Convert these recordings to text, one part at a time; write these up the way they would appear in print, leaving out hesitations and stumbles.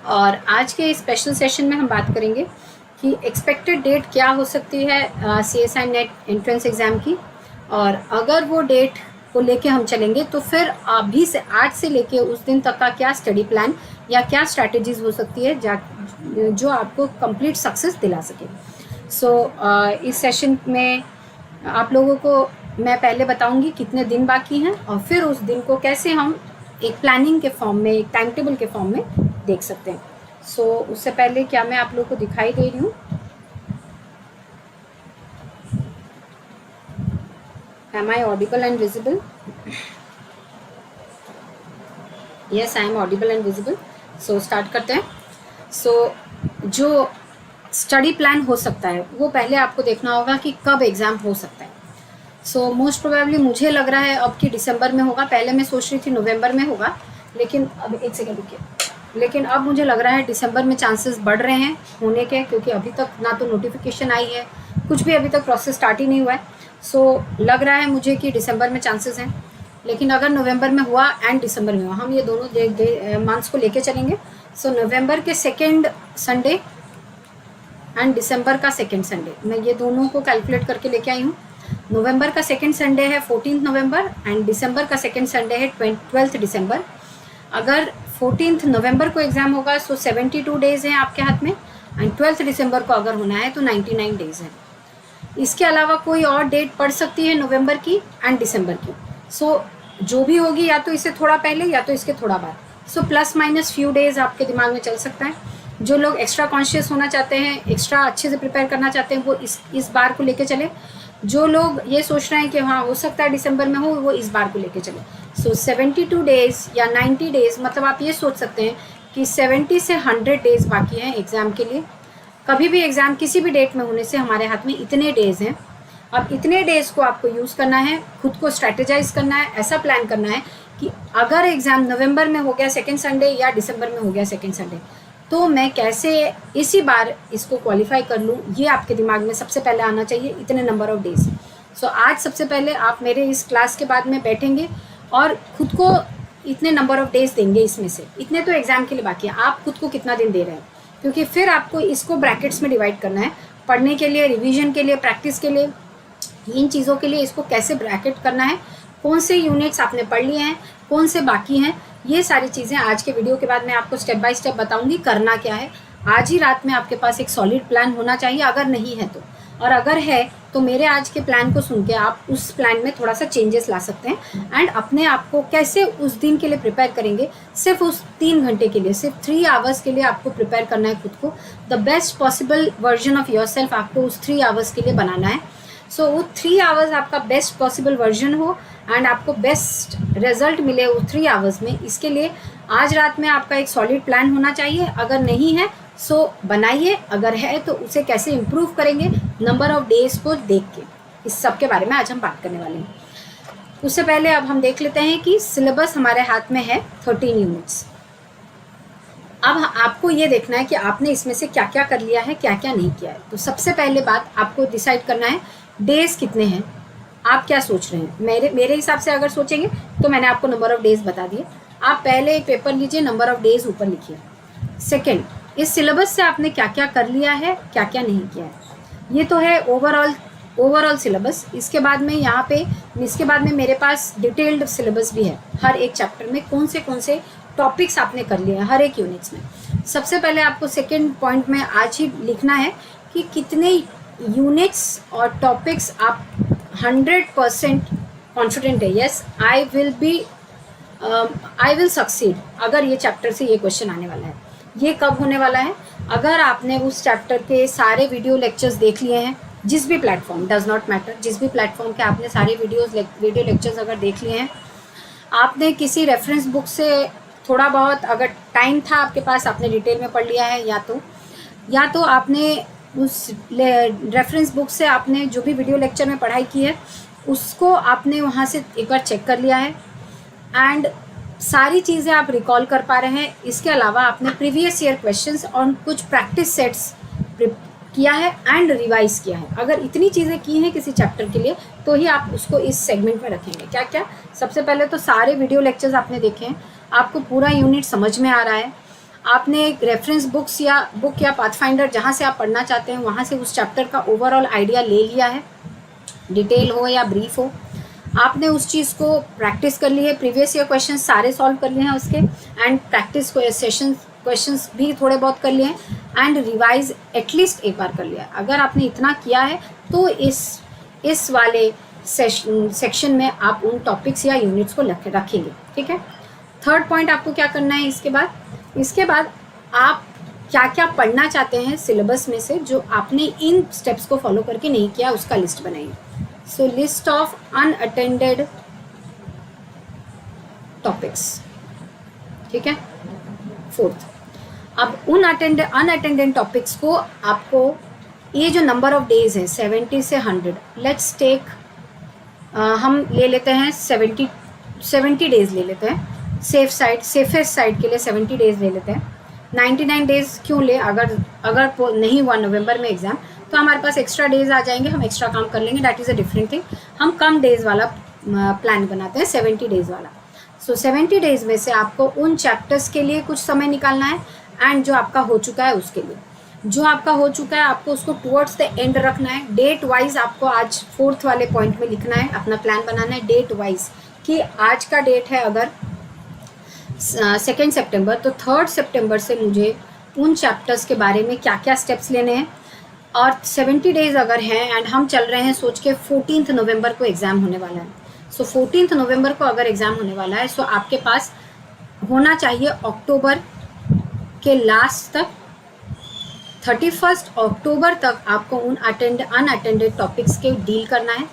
और आज के स्पेशल सेशन में हम बात करेंगे कि एक्सपेक्टेड डेट क्या हो सकती है CSI नेट एंट्रेंस एग्ज़ाम की, और अगर वो डेट को लेके हम चलेंगे तो फिर अभी से आज से लेके उस दिन तक का क्या स्टडी प्लान या क्या स्ट्रैटेजीज हो सकती है जो आपको कंप्लीट सक्सेस दिला सके। इस सेशन में आप लोगों को मैं पहले बताऊंगी कितने दिन बाकी हैं और फिर उस दिन को कैसे हम एक प्लानिंग के फॉर्म में, एक टाइम टेबल के फॉर्म में देख सकते हैं। उससे पहले क्या मैं आप लोगों को दिखाई दे रही हूँ? Am I audible and visible? Yes, I am audible and visible. Start करते हैं। जो स्टडी प्लान हो सकता है वो पहले आपको देखना होगा कि कब एग्ज़ाम हो सकता है। मोस्ट प्रोबेबली मुझे लग रहा है अब कि दिसंबर में होगा। पहले मैं सोच रही थी नवंबर में होगा, लेकिन अब एक सेकंड रुकिए, लेकिन अब मुझे लग रहा है दिसंबर में चांसेस बढ़ रहे हैं होने के, क्योंकि अभी तक ना तो नोटिफिकेशन आई है, कुछ भी अभी तक प्रोसेस स्टार्ट ही नहीं हुआ है। लग रहा है मुझे कि दिसंबर में चांसेस हैं, लेकिन अगर नवंबर में हुआ एंड दिसंबर में हुआ, हम ये दोनों मंथ्स को लेके चलेंगे। नवंबर के सेकेंड संडे एंड दिसंबर का सेकेंड संडे, मैं ये दोनों को कैलकुलेट करके लेके आई हूँ। नवंबर का सेकेंड संडे है 14 नवंबर एंड दिसंबर का सेकेंड संडे है 12 दिसंबर। अगर 14 नवंबर को एग्ज़ाम होगा 72 डेज़ हैं आपके हाथ में, एंड 12 दिसंबर को अगर होना है तो 99 डेज़ हैं। इसके अलावा कोई और डेट पड़ सकती है नवंबर की एंड दिसंबर की। जो भी होगी या तो इससे थोड़ा पहले या तो इसके थोड़ा बाद। प्लस माइनस फ्यू डेज़ आपके दिमाग में चल सकता है। जो लोग एक्स्ट्रा कॉन्शियस होना चाहते हैं, एक्स्ट्रा अच्छे से प्रिपेयर करना चाहते हैं, वो इस बार को लेके चले। जो लोग ये सोच रहे हैं कि हाँ हो सकता है दिसंबर में हो, वो इस बार को लेके चले। 72 डेज़ या 90 डेज़, मतलब आप ये सोच सकते हैं कि 70 से 100 डेज़ बाकी हैं एग्ज़ाम के लिए। कभी भी एग्ज़ाम किसी भी डेट में होने से हमारे हाथ में इतने डेज़ हैं। अब इतने डेज़ को आपको यूज़ करना है, खुद को स्ट्रैटेजाइज करना है, ऐसा प्लान करना है कि अगर एग्ज़ाम नवंबर में हो गया सेकेंड संडे या दिसंबर में हो गया सेकेंड संडे, तो मैं कैसे इसी बार इसको क्वालिफाई कर लूँ, ये आपके दिमाग में सबसे पहले आना चाहिए। इतने नंबर ऑफ डेज। आज सबसे पहले आप मेरे इस क्लास के बाद में बैठेंगे और खुद को इतने नंबर ऑफ डेज देंगे। इसमें से इतने तो एग्ज़ाम के लिए बाकी है, आप खुद को कितना दिन दे रहे हैं, क्योंकि फिर आपको इसको ब्रैकेट्स में डिवाइड करना है। पढ़ने के लिए, रिविजन के लिए, प्रैक्टिस के लिए, इन चीज़ों के लिए इसको कैसे ब्रैकेट करना है, कौन से यूनिट्स आपने पढ़ लिए हैं, कौन से बाकी हैं, ये सारी चीज़ें आज के वीडियो के बाद मैं आपको स्टेप बाय स्टेप बताऊंगी करना क्या है। आज ही रात में आपके पास एक सॉलिड प्लान होना चाहिए, अगर नहीं है तो, और अगर है तो मेरे आज के प्लान को सुन के आप उस प्लान में थोड़ा सा चेंजेस ला सकते हैं एंड अपने आप को कैसे उस दिन के लिए प्रिपेयर करेंगे। सिर्फ उस 3 घंटे के लिए, सिर्फ 3 आवर्स के लिए आपको प्रिपेयर करना है खुद को। The best possible version of your self आपको उस 3 आवर्स के लिए बनाना है। वो 3 आवर्स आपका बेस्ट पॉसिबल वर्जन हो एंड आपको बेस्ट रिजल्ट मिले उस 3 आवर्स में। इसके लिए आज रात में आपका एक सॉलिड प्लान होना चाहिए। अगर नहीं है बनाइए, अगर है तो उसे कैसे इम्प्रूव करेंगे नंबर ऑफ डेज को देख के। इस सब के बारे में आज हम बात करने वाले हैं। उससे पहले अब हम देख लेते हैं कि सिलेबस हमारे हाथ में है 13 यूनिट्स। अब आपको ये देखना है कि आपने इसमें से क्या क्या कर लिया है, क्या क्या नहीं किया है। तो सबसे पहले बात आपको डिसाइड करना है डेज कितने हैं। आप क्या सोच रहे हैं? मेरे हिसाब से अगर सोचेंगे तो मैंने आपको नंबर ऑफ डेज बता दिए। आप पहले एक पेपर लीजिए, नंबर ऑफ डेज ऊपर लिखिए। सेकंड, इस सिलेबस से आपने क्या क्या कर लिया है, क्या क्या नहीं किया है। ये तो है ओवरऑल सिलेबस। इसके बाद में मेरे पास डिटेल्ड सिलेबस भी है। हर एक चैप्टर में कौन से टॉपिक्स आपने कर लिए हैं हर एक यूनिट्स में। सबसे पहले आपको सेकेंड पॉइंट में आज ही लिखना है कि कितने यूनिट्स और टॉपिक्स आप 100% कॉन्फिडेंट है। Yes, I will succeed. अगर ये चैप्टर से ये क्वेश्चन आने वाला है, ये कब होने वाला है? अगर आपने उस चैप्टर के सारे वीडियो लेक्चर्स देख लिए हैं, जिस भी प्लेटफॉर्म, डज नॉट मैटर, जिस भी प्लेटफॉर्म के आपने सारे वीडियो लेक्चर्स अगर देख लिए हैं, आपने किसी रेफरेंस बुक से थोड़ा बहुत, अगर टाइम था आपके पास, आपने डिटेल में पढ़ लिया है, या तो आपने उस रेफरेंस बुक से आपने जो भी वीडियो लेक्चर में पढ़ाई की है उसको आपने वहाँ से एक बार चेक कर लिया है एंड सारी चीज़ें आप रिकॉल कर पा रहे हैं। इसके अलावा आपने प्रीवियस ईयर क्वेश्चंस और कुछ प्रैक्टिस सेट्स किया है एंड रिवाइज किया है। अगर इतनी चीज़ें की हैं किसी चैप्टर के लिए तो ही आप उसको इस सेगमेंट में रखेंगे। क्या क्या? सबसे पहले तो सारे वीडियो लेक्चर्स आपने देखे हैं, आपको पूरा यूनिट समझ में आ रहा है, आपने रेफरेंस बुक या पाथफाइंडर जहाँ से आप पढ़ना चाहते हैं वहाँ से उस चैप्टर का ओवरऑल आइडिया ले लिया है, डिटेल हो या ब्रीफ हो। आपने उस चीज़ को प्रैक्टिस कर ली है, प्रीवियस ईयर क्वेश्चन सारे सॉल्व कर लिए हैं उसके, एंड प्रैक्टिस सेशन क्वेश्चंस भी थोड़े बहुत कर लिए हैं, एंड रिवाइज एटलीस्ट एक बार कर लिया। अगर आपने इतना किया है तो इस वाले सेक्शन में आप उन टॉपिक्स या यूनिट्स को रखेंगे, ठीक है। थर्ड पॉइंट आपको क्या करना है इसके बाद आप क्या क्या पढ़ना चाहते हैं सिलेबस में से जो आपने इन स्टेप्स को फॉलो करके नहीं किया, उसका लिस्ट बनाइए। सो लिस्ट ऑफ अनअटेंडेड टॉपिक्स, ठीक है। फोर्थ, अब उन अनअटेंडेड टॉपिक्स को आपको, ये जो नंबर ऑफ डेज है 70 से 100, लेट्स टेक हम ले लेते हैं 70 डेज ले लेते हैं, सेफेस्ट साइड के लिए 70 डेज ले लेते हैं। 99 डेज क्यों ले, अगर नहीं हुआ नवंबर में एग्ज़ाम तो हमारे पास एक्स्ट्रा डेज आ जाएंगे, हम एक्स्ट्रा काम कर लेंगे, that is a different thing. हम कम डेज वाला प्लान बनाते हैं, 70 डेज वाला। सो 70 डेज में से आपको उन चैप्टर्स के लिए कुछ समय निकालना है, एंड जो आपका हो चुका है उसके लिए, जो आपका हो चुका है आपको उसको टुवर्ड्स द एंड रखना है। डेट वाइज आपको आज 4th वाले पॉइंट में लिखना है, अपना प्लान बनाना है डेट वाइज, कि आज का डेट है अगर 2 सितंबर, तो 3 सितंबर से मुझे उन चैप्टर्स के बारे में क्या क्या स्टेप्स लेने हैं। और 70 डेज अगर हैं एंड हम चल रहे हैं सोच के 14 नवंबर को एग्ज़ाम होने वाला है, सो 14 नवंबर को अगर एग्ज़ाम होने वाला है, सो आपके पास होना चाहिए अक्टूबर के लास्ट तक, 31 अक्टूबर तक आपको उन अनअटेंडेड टॉपिक्स के डील करना है।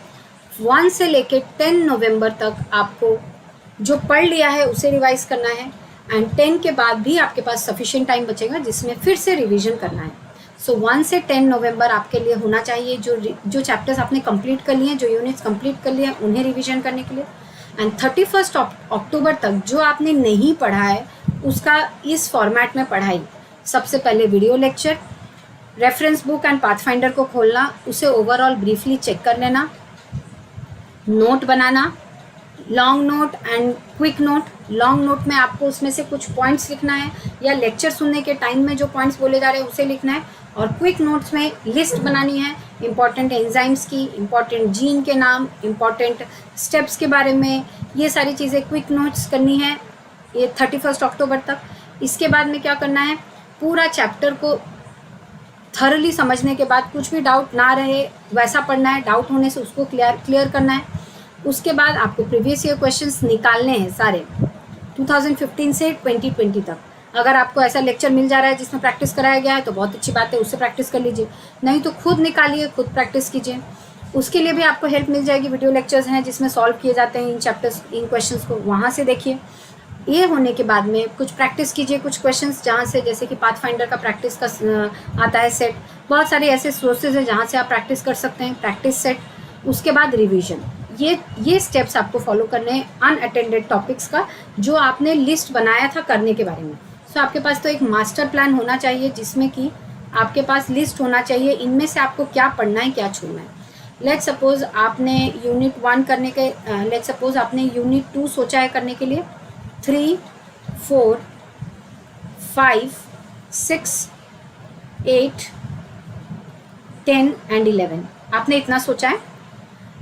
1 से लेके 10 नवंबर तक आपको जो पढ़ लिया है उसे रिवाइज करना है, एंड 10 के बाद भी आपके पास सफिशिएंट टाइम बचेगा जिसमें फिर से रिवीजन करना है। सो 1 से 10 नवंबर आपके लिए होना चाहिए जो चैप्टर्स आपने कंप्लीट कर लिए हैं, जो यूनिट्स कंप्लीट कर लिए हैं, उन्हें रिवीजन करने के लिए। एंड 31 अक्टूबर तक जो आपने नहीं पढ़ा है उसका इस फॉर्मेट में पढ़ाई। सबसे पहले video lecture, reference book and pathfinder को खोलना, उसे ओवरऑल ब्रीफली चेक कर लेना, note banana, long note and quick note. Long note में आपको उसमें से कुछ पॉइंट्स लिखना है, या लेक्चर सुनने के टाइम में जो पॉइंट्स बोले जा रहे हैं उसे लिखना है, और क्विक नोट्स में लिस्ट बनानी है इंपॉर्टेंट एंजाइम्स की, इंपॉर्टेंट जीन के नाम, इंपॉर्टेंट स्टेप्स के बारे में, ये सारी चीज़ें क्विक नोट्स करनी है ये 31 अक्टूबर तक। इसके बाद में क्या करना है, पूरा चैप्टर को थरली समझने के बाद कुछ भी डाउट ना रहे वैसा पढ़ना है, डाउट होने से उसको क्लियर करना है। उसके बाद आपको प्रीवियस ईयर क्वेश्चंस निकालने हैं सारे 2015 से 2020 तक। अगर आपको ऐसा लेक्चर मिल जा रहा है जिसमें प्रैक्टिस कराया गया है तो बहुत अच्छी बात है, उससे प्रैक्टिस कर लीजिए, नहीं तो खुद निकालिए, खुद प्रैक्टिस कीजिए। उसके लिए भी आपको हेल्प मिल जाएगी, वीडियो लेक्चर्स हैं जिसमें सॉल्व किए जाते हैं इन चैप्टर्स, इन क्वेश्चंस को, वहाँ से देखिए। ये होने के बाद में कुछ प्रैक्टिस कीजिए, कुछ क्वेश्चंस जहाँ से, जैसे कि पाथफाइंडर का प्रैक्टिस का आता है सेट, बहुत सारे ऐसे सोर्सेज हैं जहाँ से आप प्रैक्टिस कर सकते हैं, प्रैक्टिस सेट। उसके बाद रिवीजन, ये स्टेप्स आपको फॉलो करने हैं अनअटेंडेड टॉपिक्स का, जो आपने लिस्ट बनाया था करने के बारे में। सो आपके पास तो एक मास्टर प्लान होना चाहिए जिसमें कि आपके पास लिस्ट होना चाहिए इनमें से आपको क्या पढ़ना है, क्या छोड़ना है। लेट्स सपोज आपने यूनिट 1 करने के, लेट्स सपोज आपने यूनिट 2 सोचा है करने के लिए, 3, 4, 5, 6, 8, 10 एंड 11 आपने इतना सोचा है।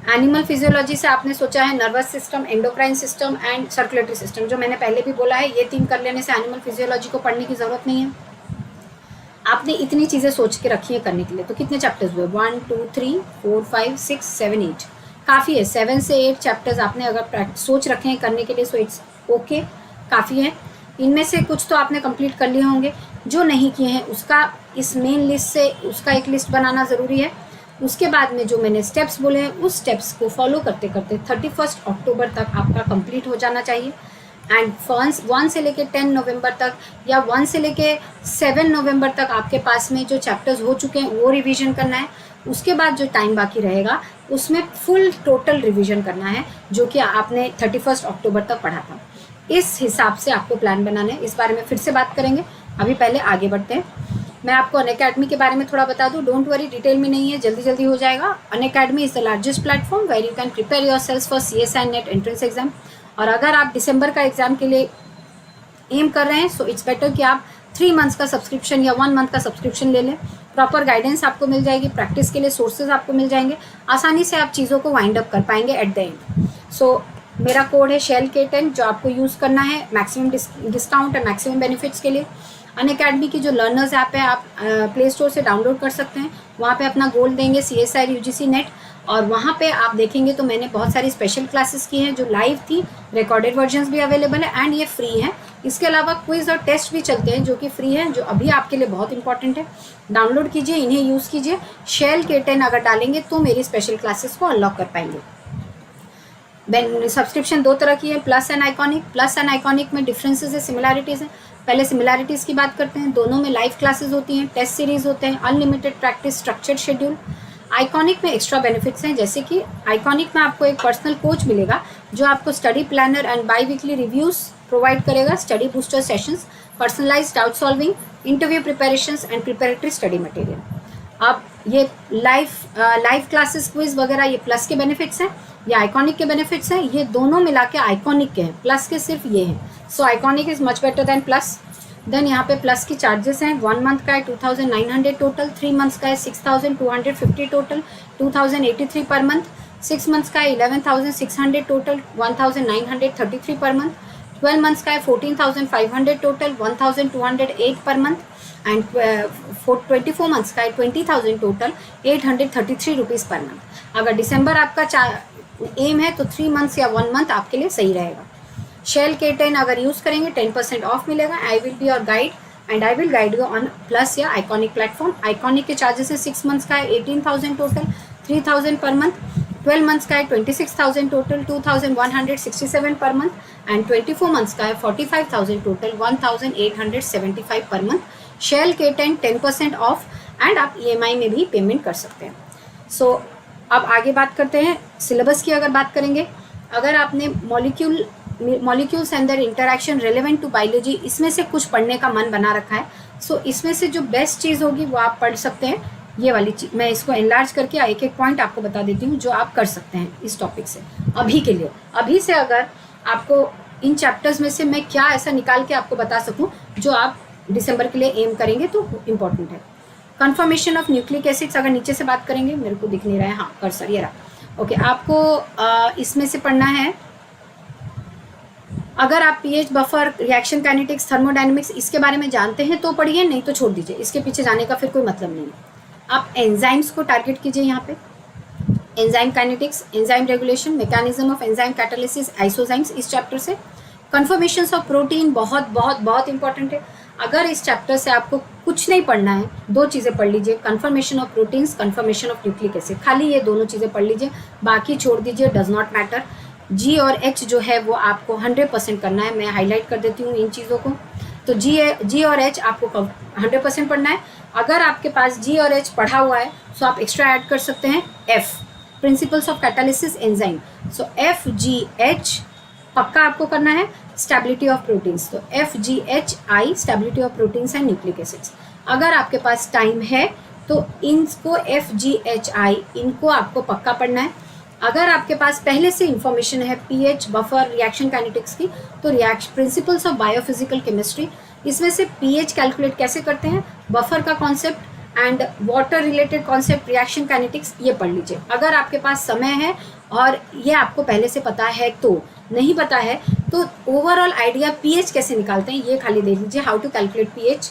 एनिमल फिजियोलॉजी से आपने सोचा है nervous system, endocrine system and circulatory system, जो मैंने पहले भी बोला है, ये 3 कर लेने से एनिमल फिजियोलॉजी को पढ़ने की ज़रूरत नहीं है। आपने इतनी चीज़ें सोच के रखी है करने के लिए, तो कितने चैप्टर्स हुए, 1, 2, 3, 4, 5, 6, 7, 8 काफ़ी है। 7 से 8 चैप्टर्स आपने अगर सोच रखे हैं करने के लिए, सो इट्स ओके, काफ़ी है। इनमें से कुछ तो आपने कंप्लीट कर लिए होंगे, जो नहीं किए हैं उसका इस मेन लिस्ट से उसका एक लिस्ट बनाना ज़रूरी है। उसके बाद में जो मैंने स्टेप्स बोले हैं उस स्टेप्स को फॉलो करते करते 31 अक्टूबर तक आपका कंप्लीट हो जाना चाहिए। एंड 1 से लेके 10 नवंबर तक या 1 से लेके 7 नवंबर तक आपके पास में जो चैप्टर्स हो चुके हैं वो रिवीजन करना है। उसके बाद जो टाइम बाकी रहेगा उसमें फुल टोटल रिवीजन करना है, जो कि आपने 31 अक्टूबर तक पढ़ा था। इस हिसाब से आपको प्लान बनाना है। इस बारे में फिर से बात करेंगे, अभी पहले आगे बढ़ते हैं। मैं आपको अनअकैडमी के बारे में थोड़ा बता दूं, डोंट वरी, डिटेल में नहीं है, जल्दी जल्दी हो जाएगा। Unacademy is the largest platform where you can prepare yourself for CSI NET entrance exam. और अगर आप दिसंबर का एग्ज़ाम के लिए एम कर रहे हैं, सो इट्स बेटर कि आप 3 मंथ्स का सब्सक्रिप्शन या 1 मंथ का सब्सक्रिप्शन ले लें। प्रॉपर गाइडेंस आपको मिल जाएगी, प्रैक्टिस के लिए सोर्सेज आपको मिल जाएंगे, आसानी से आप चीज़ों को वाइंड अप कर पाएंगे एट द एंड। सो मेरा कोड है SHELL-K10 जो आपको यूज़ करना है मैक्सिमम डिस्काउंट और मैक्सिमम बेनिफिट्स के लिए। अनअकैडमी की जो लर्नर्स ऐप है आप प्ले स्टोर से डाउनलोड कर सकते हैं। वहाँ पे अपना गोल देंगे CSIR UGC नेट, और वहाँ पे आप देखेंगे तो मैंने बहुत सारी स्पेशल क्लासेस की हैं जो लाइव थी, रिकॉर्डेड वर्जन्स भी अवेलेबल है एंड ये फ्री है। इसके अलावा क्विज और टेस्ट भी चलते हैं जो कि फ्री है, जो अभी आपके लिए बहुत इंपॉर्टेंट है। डाउनलोड कीजिए, इन्हें यूज़ कीजिए। SHELL-K10 अगर डालेंगे तो मेरी स्पेशल क्लासेस को अनलॉक कर पाएंगे। सब्सक्रिप्शन 2 तरह की है, plus and iconic. Plus and iconic में डिफरेंसेस है, सिमिलैरिटीज़ हैं। पहले सिमिलैरिटीज़ की बात करते हैं। दोनों में लाइव क्लासेस होती हैं, टेस्ट सीरीज होते हैं, unlimited practice, structured schedule. Iconic में एक्स्ट्रा बेनिफिट्स हैं, जैसे कि आइकॉनिक में आपको एक पर्सनल कोच मिलेगा जो आपको study planner and biweekly reviews provide करेगा, study booster sessions, personalised doubt solving, interview preparations and preparatory study material. अब ये लाइव क्लासेस, क्विज वगैरह ये प्लस के बेनिफिट्स हैं, ये आइकॉनिक के बेनिफिट्स हैं। ये दोनों मिला के आइकॉनिक के हैं, प्लस के सिर्फ ये हैं। So iconic is much better than plus. Then यहाँ पे प्लस की चार्जेस हैं। 1 मंथ का है 2900 टोटल, 3 मंथ्स का है 6250 टोटल, 2083 पर मंथ, 6 मंथ्स का है 11600 टोटल, 1933 पर मंथ, 12 मंथ्स का है 14500 total, 1208 per month, and 24 months का है 20,000 टोटल, 833 रुपीज़ पर मंथ। अगर दिसंबर आपका एम है तो 3 मंथ्स या 1 मंथ आपके लिए सही रहेगा। SHELL-K10 अगर यूज़ करेंगे 10% ऑफ मिलेगा। I will be your guide and I will guide you on plus या आइकॉनिक प्लेटफॉर्म। आइकॉनिक के चार्जेस है 6 मंथ्स का है 18,000 टोटल, 3,000 पर मंथ, 12 मंथ्स का है 26,000 total, 2,167 per month, and 24 months का है 45,000 total, 1,875 per month. SHELL-K10 10% of and आप EMI में भी पेमेंट कर सकते हैं। सो अब आगे बात करते हैं सिलेबस की। अगर बात करेंगे, अगर आपने molecules and their interaction relevant to biology, इसमें से कुछ पढ़ने का मन बना रखा है, सो इसमें से जो बेस्ट चीज़ होगी वो आप पढ़ सकते हैं। ये वाली चीज़ मैं इसको एनलार्ज करके एक एक पॉइंट आपको बता देती हूँ जो आप कर सकते हैं इस टॉपिक से अभी के लिए। अभी से अगर आपको इन चैप्टर्स में से मैं क्या ऐसा निकाल के आपको बता सकूँ जो आप दिसंबर के लिए एम करेंगे तो इम्पॉर्टेंट है। कन्फर्मेशन ऑफ न्यूक्लिक एसिड्स, अगर नीचे से बात करेंगे, मेरे को दिख नहीं रहा है, हाँ कर्सर ये रहा। ओके, आपको इसमें से पढ़ना है। अगर आप pH, buffer, reaction kinetics, thermodynamics इसके बारे में जानते हैं तो पढ़िए, नहीं तो छोड़ दीजिए, इसके पीछे जाने का फिर कोई मतलब नहीं है। आप एंजाइम्स को टारगेट कीजिए यहाँ पे, enzyme kinetics, enzyme regulation, mechanism of enzyme catalysis, आइसोजाइम्स, इस चैप्टर से। कन्फर्मेशंस ऑफ प्रोटीन बहुत बहुत बहुत इंपॉर्टेंट है। अगर इस चैप्टर से आपको कुछ नहीं पढ़ना है, 2 चीज़ें पढ़ लीजिए, confirmation of proteins, confirmation of nucleic acid, खाली ये दोनों चीज़ें पढ़ लीजिए, बाकी छोड़ दीजिए, डज नॉट मैटर। जी और एच जो है वो आपको 100% करना है। मैं हाईलाइट कर देती हूँ इन चीज़ों को। तो जी और एच आपको 100% पढ़ना है। अगर आपके पास जी और एच पढ़ा हुआ है तो आप एक्स्ट्रा ऐड कर सकते हैं F, principles of catalysis enzyme. So FGH पक्का आपको करना है। स्टेबिलिटी ऑफ प्रोटीन्स, तो FGHI stability of proteins and nucleic acids. अगर आपके पास टाइम है तो इनको FGHI इनको आपको पक्का पढ़ना है। अगर आपके पास पहले से इंफॉर्मेशन है पीएच, बफर, रिएक्शन काइनेटिक्स की, तो प्रिंसिपल्स ऑफ बायोफिजिकल केमिस्ट्री, इसमें से पीएच कैलकुलेट कैसे करते हैं, बफर का concept and water related concept, reaction kinetics, ये पढ़ लीजिए। अगर आपके पास समय है और ये आपको पहले से पता है, तो नहीं पता है तो ओवरऑल आइडिया पीएच कैसे निकालते हैं ये खाली देख लीजिए, हाउ टू कैलकुलेट पीएच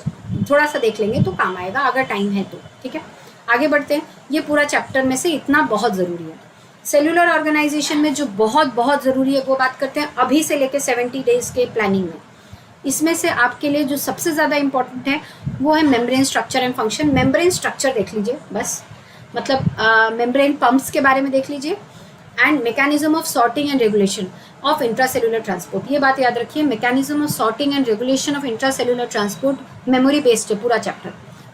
थोड़ा सा देख लेंगे तो काम आएगा अगर टाइम है तो। ठीक है, आगे बढ़ते हैं। ये पूरा चैप्टर में से इतना बहुत ज़रूरी है। सेलुलर ऑर्गेनाइजेशन में जो बहुत बहुत ज़रूरी है वो बात करते हैं अभी से लेके 70 डेज़ के प्लानिंग में। इसमें से आपके लिए जो सबसे ज़्यादा इंपॉर्टेंट है वो है membrane structure and function. Membrane structure देख लीजिए बस, मतलब मेम्ब्रेन पंप्स के बारे में देख लीजिए, and mechanism of sorting and regulation of intracellular transport. ये बात याद रखिए, mechanism of sorting and regulation of intracellular transport memory based है पूरा चैप्टर।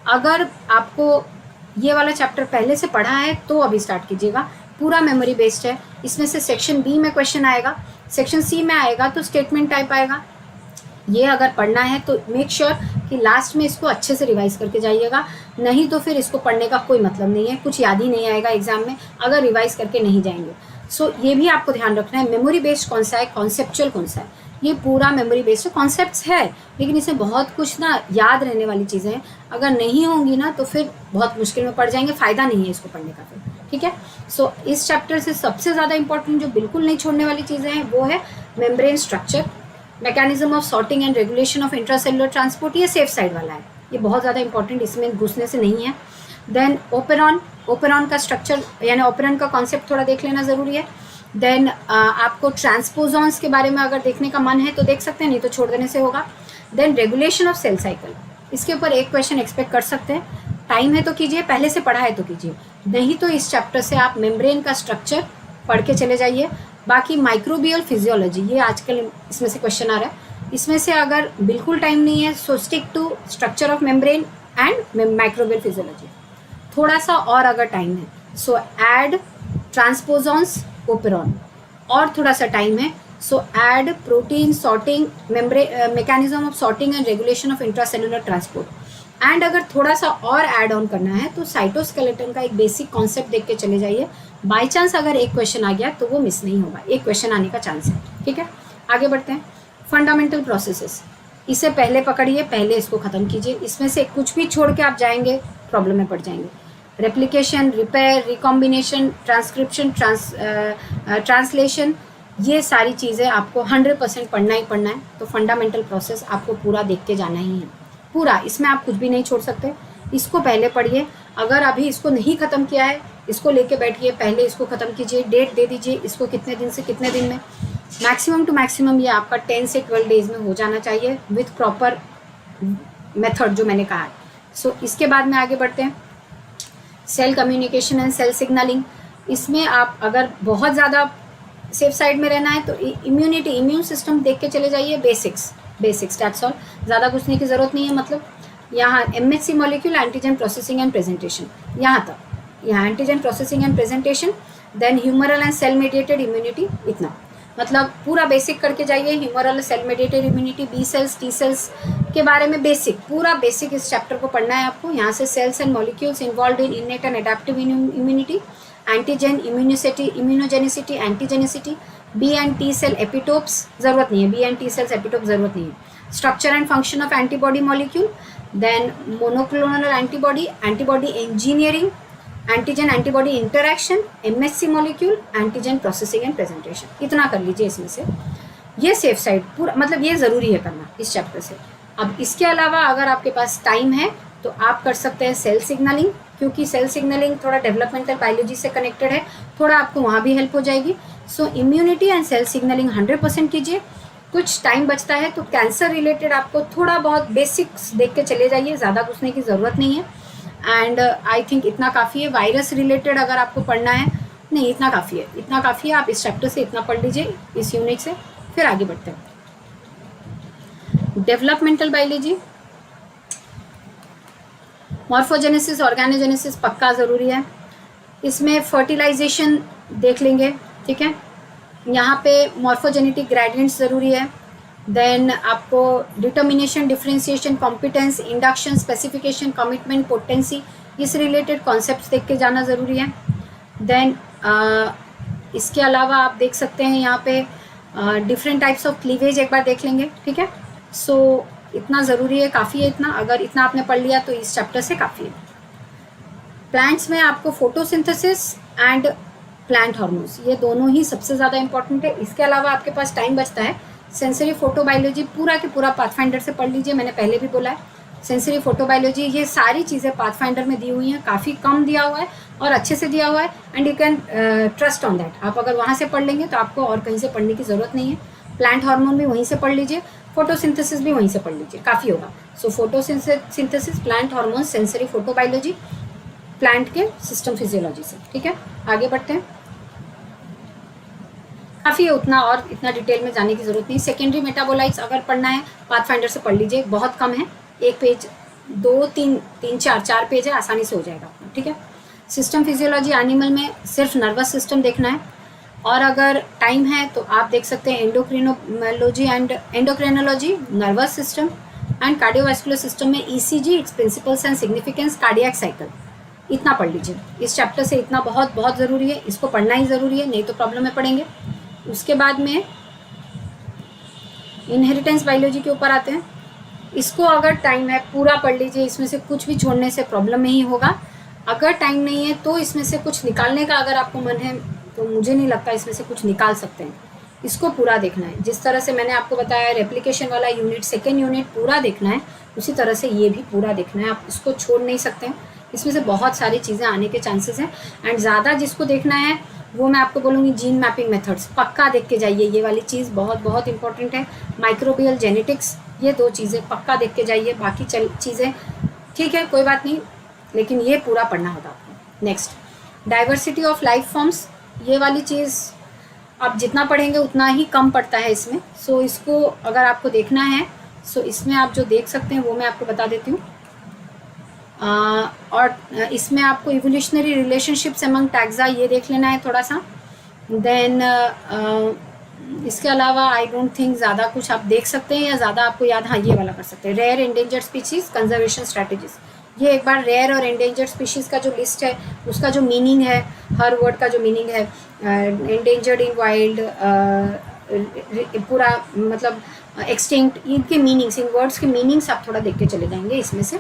अगर आपको ये वाला चैप्टर पहले से पढ़ा है तो अभी स्टार्ट कीजिएगा, पूरा मेमोरी बेस्ड है। इसमें से सेक्शन बी में क्वेश्चन आएगा, सेक्शन सी में आएगा तो स्टेटमेंट टाइप आएगा। ये अगर पढ़ना है तो मेक श्योर कि लास्ट में इसको अच्छे से रिवाइज करके जाइएगा, नहीं तो फिर इसको पढ़ने का कोई मतलब नहीं है, कुछ याद ही नहीं आएगा एग्जाम में अगर रिवाइज करके नहीं जाएंगे। सो ये भी आपको ध्यान रखना है, मेमोरी बेस्ड कौन सा है, कॉन्सेप्चुअल कौन सा है, ये पूरा मेमोरी बेस्ड कॉन्सेप्ट्स है, लेकिन इसमें बहुत कुछ ना याद रहने वाली चीज़ें हैं, अगर नहीं होंगी ना तो फिर बहुत मुश्किल में पड़ जाएंगे, फ़ायदा नहीं है इसको पढ़ने का फिर, ठीक है। सो इस चैप्टर से सबसे ज़्यादा इंपॉर्टेंट जो बिल्कुल नहीं छोड़ने वाली चीज़ें हैं वो है membrane structure, mechanism of sorting and regulation of intracellular transport, ये सेफ साइड वाला है, ये बहुत ज़्यादा इंपॉर्टेंट, इसमें घुसने से नहीं है। देन ओपेरॉन का स्ट्रक्चर यानी ओपेरॉन का कॉन्सेप्ट थोड़ा देख लेना ज़रूरी है। देन आपको ट्रांसपोजॉन्स के बारे में अगर देखने का मन है तो देख सकते हैं, नहीं तो छोड़ देने से होगा। Then regulation of cell cycle, इसके ऊपर एक क्वेश्चन एक्सपेक्ट कर सकते हैं, टाइम है तो कीजिए, पहले से पढ़ा है तो कीजिए, नहीं तो इस चैप्टर से आप मेम्ब्रेन का स्ट्रक्चर पढ़ के चले जाइए। बाकी माइक्रोबियल फिजियोलॉजी, ये आजकल इसमें से क्वेश्चन आ रहा है, इसमें से अगर बिल्कुल टाइम नहीं है so stick to structure of membrane and microbial physiology. थोड़ा सा और अगर टाइम है सो ऐड ट्रांसपोजॉन्स ओपेरॉन, और थोड़ा सा टाइम है सो add protein sorting mechanism of sorting and regulation of intracellular transport, and अगर थोड़ा सा और ऐड ऑन करना है तो साइटोस्केलेटन का एक बेसिक कॉन्सेप्ट देख के चले जाइए। बाई चांस अगर एक क्वेश्चन आ गया तो वो मिस नहीं होगा, एक क्वेश्चन आने का चांस है, ठीक है। आगे बढ़ते हैं। फंडामेंटल प्रोसेसेस, इसे पहले पकड़िए, पहले इसको ख़त्म कीजिए, इसमें से कुछ भी छोड़ के आप जाएंगे प्रॉब्लम में पड़ जाएंगे। Replication, repair, recombination, transcription, translation, ये सारी चीज़ें आपको 100% पढ़ना ही पढ़ना है, तो फंडामेंटल प्रोसेस आपको पूरा देख के जाना ही है, पूरा, इसमें आप कुछ भी नहीं छोड़ सकते, इसको पहले पढ़िए। अगर अभी इसको नहीं ख़त्म किया है, इसको लेके बैठिए, पहले इसको ख़त्म कीजिए, डेट दे दीजिए इसको कितने दिन से कितने दिन में, मैक्सिमम टू मैक्सिमम ये आपका 10 से 12 डेज में हो जाना चाहिए विथ प्रॉपर मेथड जो मैंने कहा है। सो इसके बाद में आगे बढ़ते हैं। Cell communication and cell signalling, इसमें आप अगर बहुत ज़्यादा सेफ साइड में रहना है तो इम्यून सिस्टम देख के चले जाइए, बेसिक्स दैट्स ऑल, ज़्यादा घुसने की ज़रूरत नहीं है। मतलब यहाँ MHC molecule, antigen processing and presentation, यहाँ तक, यहाँ antigen processing and presentation, then humoral and cell mediated immunity, इतना, मतलब पूरा बेसिक करके जाइए। Humoral cell mediated immunity, B cells, T cells के बारे में बेसिक, पूरा बेसिक इस चैप्टर को पढ़ना है आपको। यहाँ से cells and molecules involve in innate and adaptive immunity, antigen, immunogenicity, antigenicity, B and T cell epitopes, ज़रूरत नहीं है, B and T cells epitope ज़रूरत नहीं है। Structure and function of antibody molecule, then monoclonal antibody, antibody engineering, antigen antibody interaction, MHC molecule, antigen processing and presentation, इतना कर लीजिए इसमें से। ये सेफ साइड पूरा, मतलब ये ज़रूरी है करना इस चैप्टर से। अब इसके अलावा अगर आपके पास टाइम है तो आप कर सकते हैं सेल सिग्नलिंग, क्योंकि सेल सिग्नलिंग थोड़ा डेवलपमेंटल बायोलॉजी से कनेक्टेड है, थोड़ा आपको वहाँ भी हेल्प हो जाएगी। सो इम्यूनिटी एंड सेल सिग्नलिंग 100% कीजिए। कुछ टाइम बचता है तो कैंसर रिलेटेड आपको थोड़ा बहुत बेसिक्स देख के चले जाइए, ज़्यादा घुसने की ज़रूरत नहीं है, एंड आई थिंक इतना काफ़ी है। वायरस रिलेटेड अगर आपको पढ़ना है, नहीं इतना काफ़ी है, इतना काफ़ी है, आप इस चैप्टर से इतना पढ़ लीजिए इस यूनिट से। फिर आगे बढ़ते हैं। डेवलपमेंटल बायोलॉजी, मॉर्फोजेनेसिस, ऑर्गेनोजेनेसिस पक्का ज़रूरी है। इसमें फर्टिलाइजेशन देख लेंगे, ठीक है, यहाँ पे मॉर्फोजेनेटिक ग्रेडियंट्स ज़रूरी है। देन आपको determination, differentiation, competence, induction, specification, commitment, potency, इस रिलेटेड कॉन्सेप्ट्स देख के जाना ज़रूरी है। देन इसके अलावा आप देख सकते हैं यहाँ पे डिफरेंट टाइप्स ऑफ क्लीवेज एक बार देख लेंगे, ठीक है। सो इतना ज़रूरी है, काफ़ी है इतना, अगर इतना आपने पढ़ लिया तो इस चैप्टर से काफ़ी है। प्लांट्स में आपको फोटोसिंथेसिस एंड प्लांट हार्मोन्स, ये दोनों ही सबसे ज़्यादा इंपॉर्टेंट है। इसके अलावा आपके पास टाइम बचता है, सेंसरी फोटोबायोलॉजी पूरा के पूरा पाथफाइंडर से पढ़ लीजिए, मैंने पहले भी बोला है। सेंसरी फोटोबायोलॉजी, ये सारी चीज़ें पाथफाइंडर में दी हुई हैं, काफ़ी कम दिया हुआ है और अच्छे से दिया हुआ है, and you can trust on that. आप अगर वहाँ से पढ़ लेंगे तो आपको और कहीं से पढ़ने की ज़रूरत नहीं है। प्लांट हार्मोन भी वहीं से पढ़ लीजिए, फोटोसिंथेसिस भी वहीं से पढ़ लीजिए, काफ़ी होगा। सो photosynthesis, plant hormone, sensory photobiology, plant के सिस्टम फिजियोलॉजी से, ठीक है। आगे बढ़ते हैं। काफ़ी है उतना, और इतना डिटेल में जाने की ज़रूरत नहीं। सेकेंडरी मेटाबोलाइट्स अगर पढ़ना है पाथफाइंडर से पढ़ लीजिए, बहुत कम है, एक पेज, 2 3 3 4 पेज है, आसानी से हो जाएगा आपका, ठीक है। सिस्टम फिजियोलॉजी, एनिमल में सिर्फ नर्वस सिस्टम देखना है, और अगर टाइम है तो आप देख सकते हैं endocrinology and endocrinology, nervous system and cardiovascular system में ECG, it's principles and significance, cardiac cycle, इतना पढ़ लीजिए। इस चैप्टर से इतना बहुत बहुत ज़रूरी है, इसको पढ़ना ही ज़रूरी है, नहीं तो प्रॉब्लम में पड़ेंगे। उसके बाद में इनहेरिटेंस बायोलॉजी के ऊपर आते हैं। इसको अगर टाइम है पूरा पढ़ लीजिए, इसमें से कुछ भी छोड़ने से प्रॉब्लम नहीं होगा। अगर टाइम नहीं है तो इसमें से कुछ निकालने का अगर आपको मन है तो मुझे नहीं लगता इसमें से कुछ निकाल सकते हैं। इसको पूरा देखना है, जिस तरह से मैंने आपको बताया रेप्लिकेशन वाला यूनिट, सेकेंड यूनिट पूरा देखना है, उसी तरह से ये भी पूरा देखना है। आप इसको छोड़ नहीं सकते हैं, इसमें से बहुत सारी चीज़ें आने के चांसेस हैं। एंड ज़्यादा जिसको देखना है वो मैं आपको बोलूँगी जीन मैपिंग मेथड्स पक्का देख के जाइए, ये वाली चीज़ बहुत बहुत इंपॉर्टेंट है। माइक्रोबियल जेनेटिक्स, ये 2 चीज़ें पक्का देख के जाइए। बाकी चीज़ें ठीक है कोई बात नहीं, लेकिन ये पूरा पढ़ना होगा आपको। Next, diversity of life forms, ये वाली चीज़ आप जितना पढ़ेंगे उतना ही कम पड़ता है इसमें। सो इसको अगर आपको देखना है सो इसमें आप जो देख सकते हैं वो मैं आपको बता देती हूँ। और इसमें आपको इवोल्यूशनरी रिलेशनशिप्स अमंग टैक्सा ये देख लेना है थोड़ा सा। देन इसके अलावा आई डोंट थिंक ज़्यादा कुछ आप देख सकते हैं या ज़्यादा आपको याद, हाँ ये वाला कर सकते हैं, rare endangered species conservation strategies. ये एक बार रेयर और एंडेंजर्ड स्पीशीज़ का जो लिस्ट है उसका जो मीनिंग है, हर वर्ड का जो मीनिंग है, एंडेंजर्ड इन वाइल्ड, पूरा मतलब एक्सटिंक्ट, इनके मीनिंग्स, इन वर्ड्स के मीनिंग्स आप थोड़ा देख के चले जाएंगे। इसमें से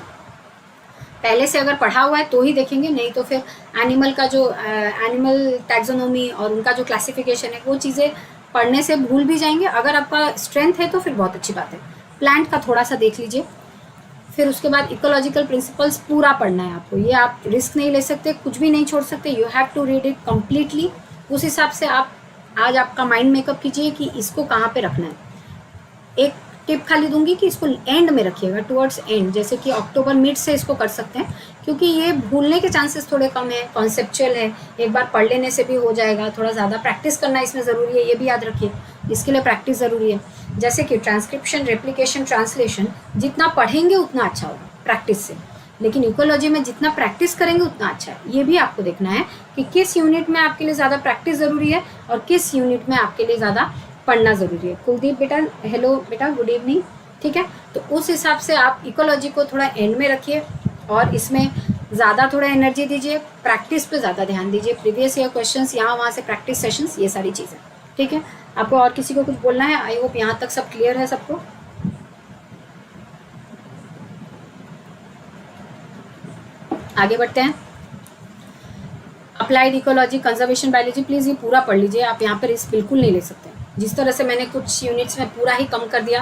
पहले से अगर पढ़ा हुआ है तो ही देखेंगे, नहीं तो फिर एनिमल का जो एनिमल टैक्सोनॉमी और उनका जो क्लासिफिकेशन है वो चीज़ें पढ़ने से भूल भी जाएंगे। अगर आपका स्ट्रेंथ है तो फिर बहुत अच्छी बात है। प्लांट का थोड़ा सा देख लीजिए, फिर उसके बाद इकोलॉजिकल प्रिंसिपल्स पूरा पढ़ना है आपको। ये आप रिस्क नहीं ले सकते, कुछ भी नहीं छोड़ सकते, you have to read it completely. उस हिसाब से आप आज आपका माइंड मेकअप कीजिए कि इसको कहाँ पे रखना है। एक टिप खाली दूंगी कि इसको एंड में रखिएगा, टुवर्ड्स एंड, जैसे कि अक्टूबर मिड से इसको कर सकते हैं, क्योंकि ये भूलने के चांसेस थोड़े कम है, कॉन्सेप्चुअल है, एक बार पढ़ लेने से भी हो जाएगा। थोड़ा ज़्यादा प्रैक्टिस करना इसमें ज़रूरी है, ये भी याद रखिए, इसके लिए प्रैक्टिस ज़रूरी है। जैसे कि ट्रांसक्रिप्शन, रेप्लिकेशन, ट्रांसलेशन, जितना पढ़ेंगे उतना अच्छा होगा प्रैक्टिस से, लेकिन इकोलॉजी में जितना प्रैक्टिस करेंगे उतना अच्छा है। ये भी आपको देखना है कि किस यूनिट में आपके लिए ज़्यादा प्रैक्टिस ज़रूरी है और किस यूनिट में आपके लिए ज़्यादा पढ़ना ज़रूरी है। कुलदीप बेटा, हेलो बेटा, गुड इवनिंग। ठीक है, तो उस हिसाब से आप इकोलॉजी को थोड़ा एंड में रखिए और इसमें ज़्यादा थोड़ा एनर्जी दीजिए, प्रैक्टिस पे ज़्यादा ध्यान दीजिए, प्रीवियस ईयर क्वेश्चंस, यहाँ वहाँ से प्रैक्टिस सेशंस, ये सारी चीज़ें। ठीक है, आपको और किसी को कुछ बोलना है? आई होप यहाँ तक सब क्लियर है सबको। आगे बढ़ते हैं। Applied ecology, conservation biology, please ये पूरा पढ़ लीजिए। आप यहाँ पर रिस्क बिल्कुल नहीं ले सकते। जिस तरह से मैंने कुछ यूनिट्स में पूरा ही कम कर दिया,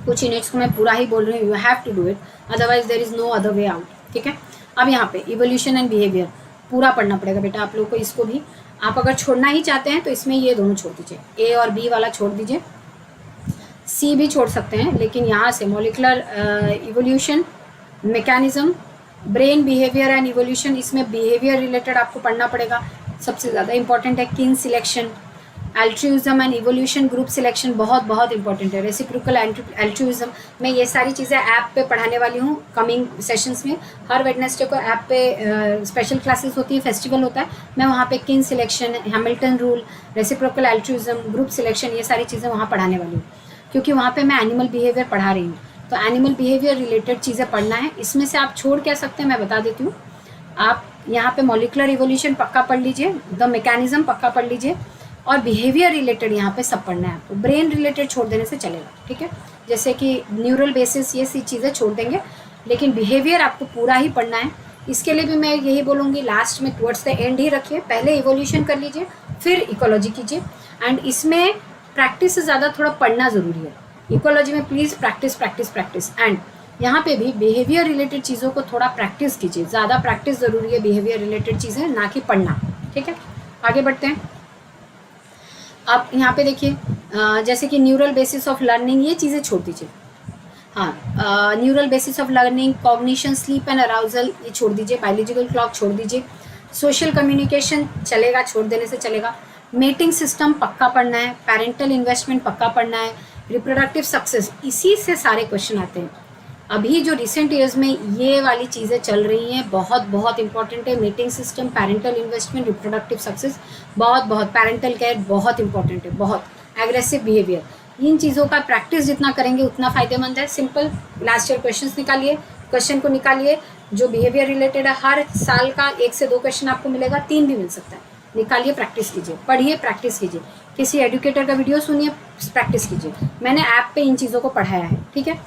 कुछ यूनिट्स को मैं पूरा ही बोल रही हूँ, you have to do it, otherwise there is no other way out. ठीक है, अब यहाँ पे इवोल्यूशन एंड बिहेवियर पूरा पढ़ना पड़ेगा बेटा आप लोगों को। इसको भी आप अगर छोड़ना ही चाहते हैं तो इसमें ये दोनों छोड़ दीजिए, ए और बी वाला छोड़ दीजिए, सी भी छोड़ सकते हैं, लेकिन यहाँ से molecular evolution, mechanism, brain behaviour and evolution, इसमें बिहेवियर रिलेटेड आपको पढ़ना पड़ेगा। सबसे ज़्यादा इंपॉर्टेंट है किन selection, altruism and evolution, group selection बहुत बहुत इंपॉर्टेंट है। रेसिप्रोकल एल्ट्रुइज्म, मैं ये सारी चीज़ें ऐप पे पढ़ाने वाली हूँ कमिंग सेशंस में। हर वेडनेसडे को ऐप पे स्पेशल क्लासेस होती है, फेस्टिवल होता है, मैं वहाँ पे किन selection, Hamilton rule, reciprocal altruism, group selection, ये सारी चीज़ें वहाँ पढ़ाने वाली हूँ, क्योंकि वहाँ पर मैं एनिमल बिहेवियर पढ़ा रही हूँ। तो एनिमल बिहेवियर रिलेटेड चीज़ें पढ़ना है। इसमें से आप छोड़ क्या सकते हैं मैं बता देती हूँ। आप यहाँ पे मॉलिकुलर इवोल्यूशन पक्का पढ़ लीजिए, द मैकेनिज्म पक्का पढ़ लीजिए, और बिहेवियर रिलेटेड यहाँ पे सब पढ़ना है आपको। ब्रेन रिलेटेड छोड़ देने से चलेगा, ठीक है, जैसे कि न्यूरल बेसिस, ये सी चीज़ें छोड़ देंगे, लेकिन बिहेवियर आपको पूरा ही पढ़ना है। इसके लिए भी मैं यही बोलूँगी, लास्ट में टुवर्ड्स द एंड ही रखिए, पहले इवोल्यूशन कर लीजिए फिर इकोलॉजी कीजिए। एंड इसमें प्रैक्टिस से ज़्यादा थोड़ा पढ़ना ज़रूरी है। इकोलॉजी में please practice practice practice, and यहाँ पे भी बिहेवियर रिलेटेड चीज़ों को थोड़ा प्रैक्टिस कीजिए, ज़्यादा प्रैक्टिस ज़रूरी है बिहेवियर रिलेटेड चीज़ें, ना कि पढ़ना। ठीक है, आगे बढ़ते हैं। आप यहाँ पे देखिए, जैसे कि न्यूरल बेसिस ऑफ लर्निंग, ये चीज़ें छोड़ दीजिए। हाँ, neural basis of learning, cognition, sleep and arousal, ये छोड़ दीजिए। बायोलॉजिकल क्लॉक छोड़ दीजिए। सोशल कम्युनिकेशन चलेगा, छोड़ देने से चलेगा। मेटिंग सिस्टम पक्का पढ़ना है। पेरेंटल इन्वेस्टमेंट पक्का पढ़ना है। रिप्रोडक्टिव सक्सेस, इसी से सारे क्वेश्चन आते हैं। अभी जो रिसेंट ईयर्स में ये वाली चीज़ें चल रही हैं, बहुत बहुत इंपॉर्टेंट है। Meeting system, parental investment, reproductive success, बहुत बहुत, पेरेंटल केयर बहुत इंपॉर्टेंट है, बहुत। एग्रेसिव बिहेवियर, इन चीज़ों का प्रैक्टिस जितना करेंगे उतना फ़ायदेमंद है। सिंपल लास्ट ईयर क्वेश्चंस निकालिए, क्वेश्चन को निकालिए जो बिहेवियर रिलेटेड है। हर साल का 1 से 2 क्वेश्चन आपको मिलेगा, 3 भी मिल सकता है। निकालिए, प्रैक्टिस कीजिए, पढ़िए, प्रैक्टिस कीजिए। किसी एडुकेटर का वीडियो सुनिए, प्रैक्टिस कीजिए। मैंने ऐप पे इन चीज़ों को पढ़ाया है, ठीक है।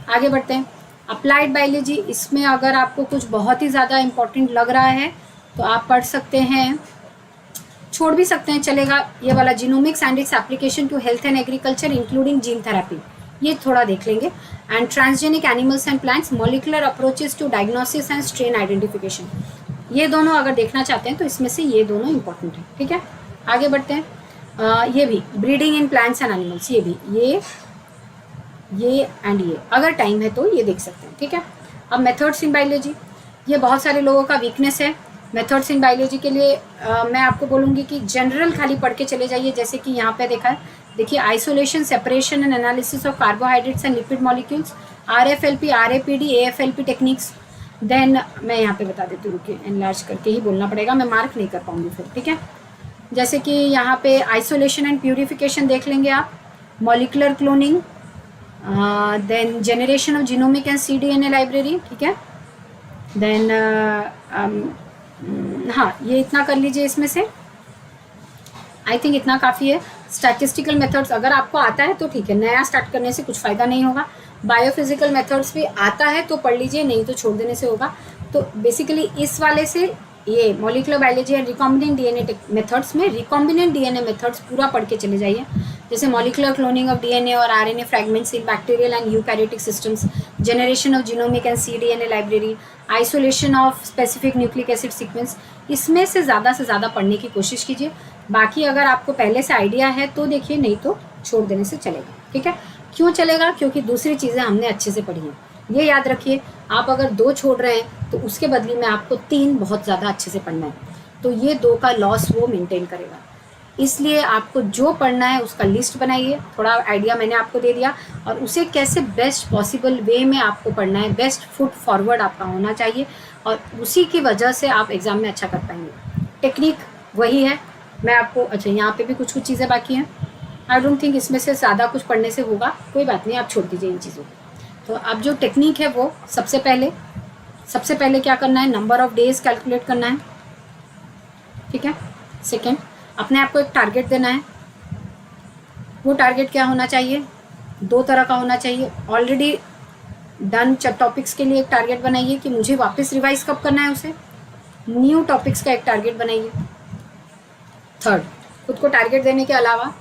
आगे बढ़ते हैं। अप्लाइड बायोलॉजी, इसमें अगर आपको कुछ बहुत ही ज़्यादा इम्पोर्टेंट लग रहा है तो आप पढ़ सकते हैं, छोड़ भी सकते हैं, चलेगा। ये वाला genomics and its application to health and agriculture including gene therapy, ये थोड़ा देख लेंगे। And transgenic animals and plants, molecular approaches to diagnosis and strain identification, ये दोनों अगर देखना चाहते हैं तो इसमें से ये दोनों इंपॉर्टेंट है, ठीक है। आगे बढ़ते हैं। ये भी breeding in plants and animals, ये भी ये एंड ये अगर टाइम है तो ये देख सकते हैं, ठीक है। अब मेथड्स इन बायोलॉजी, ये बहुत सारे लोगों का वीकनेस है। मेथड्स इन बायोलॉजी के लिए मैं आपको बोलूँगी कि जनरल खाली पढ़ के चले जाइए, जैसे कि यहाँ पे देखा है, देखिए isolation, separation and analysis of carbohydrates and lipid molecules, RFLP, RAPD, AFLP techniques. Then मैं यहाँ पे बता देती हूँ कि एनलार्ज करके ही बोलना पड़ेगा, मैं मार्क नहीं कर पाऊँगी फिर, ठीक है। जैसे कि यहाँ पे आइसोलेशन एंड प्यूरिफिकेशन देख लेंगे आप, molecular cloning, then generation of genomic and cDNA library, ठीक है। देन हाँ, ये इतना कर लीजिए इसमें से, आई थिंक इतना काफ़ी है। स्टैटिस्टिकल मेथड्स अगर आपको आता है तो ठीक है, नया स्टार्ट करने से कुछ फ़ायदा नहीं होगा। बायोफिजिकल मेथड्स भी आता है तो पढ़ लीजिए, नहीं तो छोड़ देने से होगा। तो बेसिकली इस वाले से ये molecular biology and recombinant DNA methods में रिकॉम्बिनेंट DNA मेथड्स पूरा पढ़ के चले जाइए, जैसे मॉलिकुलर क्लोनिंग ऑफ DNA और RNA fragments in bacterial and eukaryotic systems, generation of genomic and cDNA library, isolation of specific nucleic acid sequence, इसमें से ज़्यादा पढ़ने की कोशिश कीजिए। बाकी अगर आपको पहले से आइडिया है तो देखिए, नहीं तो छोड़ देने से चलेगा, ठीक है। क्यों चलेगा? क्योंकि दूसरी चीज़ें हमने अच्छे से पढ़ी हैं। ये याद रखिए, आप अगर 2 छोड़ रहे हैं तो उसके बदले में आपको 3 बहुत ज़्यादा अच्छे से पढ़ना है, तो ये 2 का लॉस वो मेंटेन करेगा। इसलिए आपको जो पढ़ना है उसका लिस्ट बनाइए, थोड़ा आइडिया मैंने आपको दे दिया, और उसे कैसे बेस्ट पॉसिबल वे में आपको पढ़ना है, बेस्ट फुट फॉरवर्ड आपका होना चाहिए, और उसी की वजह से आप एग्ज़ाम में अच्छा कर पाएंगे। टेक्निक वही है, मैं आपको, अच्छा यहाँ पे भी कुछ चीज़ें बाकी हैं, आई डोंट थिंक इसमें से ज़्यादा कुछ पढ़ने से होगा, कोई बात नहीं, आप छोड़ दीजिए इन चीज़ों को। तो अब जो टेक्निक है वो सबसे पहले क्या करना है, नंबर ऑफ डेज कैलकुलेट करना है, ठीक है। सेकेंड, अपने आप को एक टारगेट देना है। वो टारगेट क्या होना चाहिए? 2 तरह का होना चाहिए। ऑलरेडी डन टॉपिक्स के लिए एक टारगेट बनाइए कि मुझे वापस रिवाइज कब करना है उसे, न्यू टॉपिक्स का एक टारगेट बनाइए। थर्ड, खुद को टारगेट देने के अलावा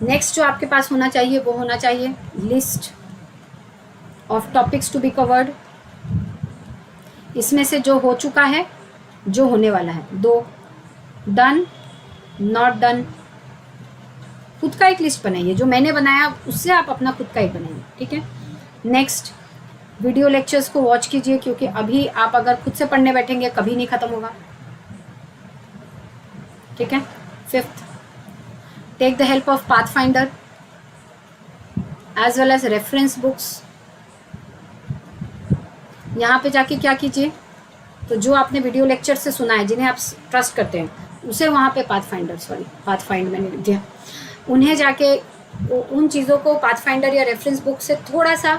नेक्स्ट जो आपके पास होना चाहिए वो होना चाहिए list of topics to be covered. इसमें से जो हो चुका है, जो होने वाला है, 2 डन, नॉट डन, खुद का एक लिस्ट बनाइए। जो मैंने बनाया उससे आप अपना खुद का एक बनाइए, ठीक है। नेक्स्ट, वीडियो लेक्चर्स को वॉच कीजिए, क्योंकि अभी आप अगर खुद से पढ़ने बैठेंगे कभी नहीं ख़त्म होगा, ठीक है। Fifth, take the help of pathfinder as well as reference books. यहाँ पे जाके क्या कीजिए, तो जो आपने वीडियो लेक्चर से सुना है, जिन्हें आप ट्रस्ट करते हैं, उसे वहाँ पे पाथफाइंड मैंने लिख दिया, उन्हें जाके उन चीज़ों को पाथफाइंडर या रेफरेंस बुक से थोड़ा सा